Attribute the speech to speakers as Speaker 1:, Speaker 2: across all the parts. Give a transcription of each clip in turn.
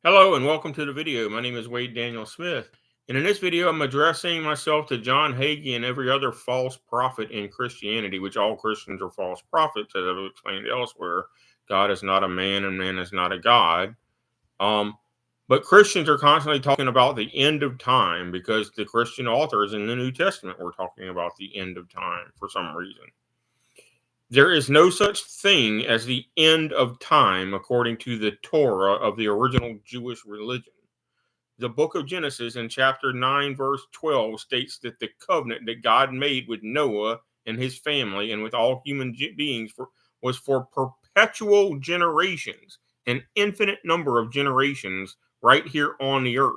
Speaker 1: Hello and welcome to the video. My name is Wade Daniel Smith. And in this video, I'm addressing myself to John Hagee and every other false prophet in Christianity, which all Christians are false prophets, as I've explained elsewhere. God is not a man and man is not a God. Um, but Christians are constantly talking about the end of time because the Christian authors in the New Testament were talking about the end of time for some reason. There is no such thing as the end of time according to the Torah of the original Jewish religion. The book of Genesis in chapter 9, verse 12 states that the covenant that God made with Noah and his family and with all human beings was for perpetual generations, an infinite number of generations right here on the earth.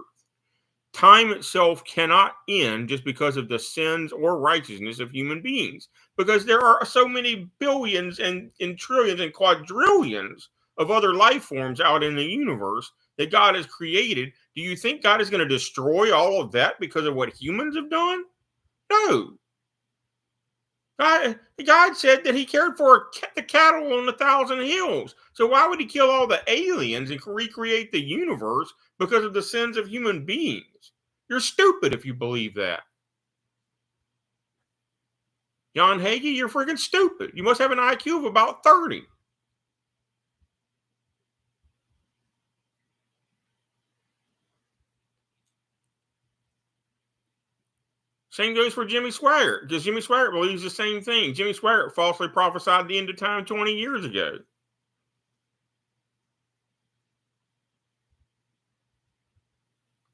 Speaker 1: Time itself cannot end just because of the sins or righteousness of human beings, because there are so many billions and trillions and quadrillions of other life forms out in the universe that God has created. Do you think God is going to destroy all of that because of what humans have done? No. God said that he cared for the cattle on 1,000 hills. So why would he kill all the aliens and recreate the universe because of the sins of human beings? You're stupid if you believe that. John Hagee, you're freaking stupid. You must have an IQ of about 30. Same goes for Jimmy Swaggart, because Jimmy Swaggart believes the same thing. Jimmy Swaggart falsely prophesied the end of time 20 years ago.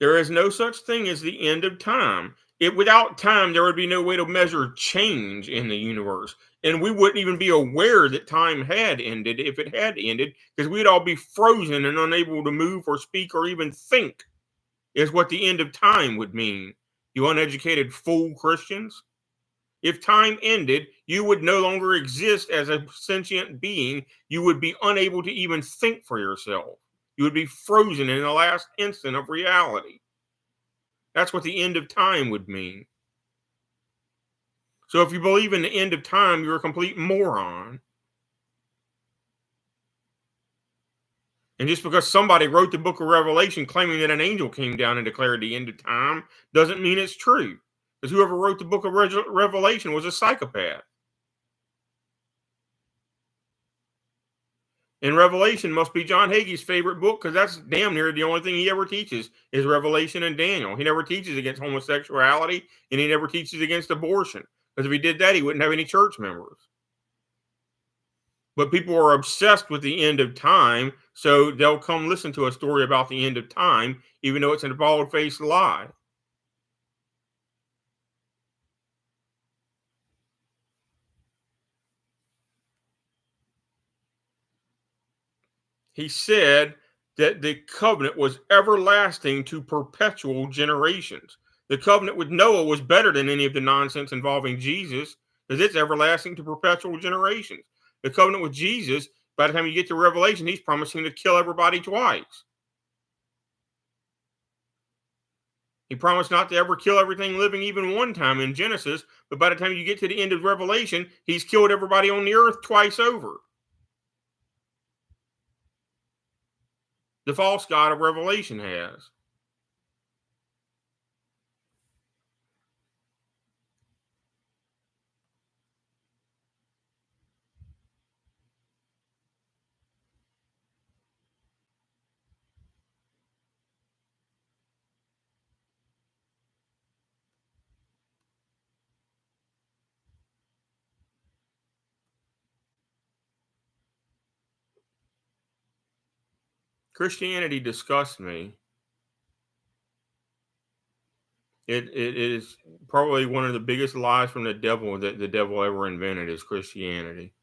Speaker 1: There is no such thing as the end of time. Without time, there would be no way to measure change in the universe. And we wouldn't even be aware that time had ended if it had ended, because we'd all be frozen and unable to move or speak or even think, is what the end of time would mean. You uneducated fool Christians. If time ended, you would no longer exist as a sentient being. You would be unable to even think for yourself. You would be frozen in the last instant of reality. That's what the end of time would mean. So if you believe in the end of time, you're a complete moron. And just because somebody wrote the book of Revelation claiming that an angel came down and declared the end of time doesn't mean it's true. Because whoever wrote the book of Revelation was a psychopath. And Revelation must be John Hagee's favorite book, because that's damn near the only thing he ever teaches is Revelation and Daniel. He never teaches against homosexuality, and he never teaches against abortion. Because if he did that, he wouldn't have any church members. But people are obsessed with the end of time, so they'll come listen to a story about the end of time, even though it's a bald-faced lie. He said that the covenant was everlasting to perpetual generations. The covenant with Noah was better than any of the nonsense involving Jesus, because it's everlasting to perpetual generations. The covenant with Jesus, by the time you get to Revelation, he's promising to kill everybody twice. He promised not to ever kill everything living even one time in Genesis, but by the time you get to the end of Revelation, he's killed everybody on the earth twice over. The false God of Revelation has. Christianity disgusts me. It is probably one of the biggest lies from the devil that the devil ever invented is Christianity.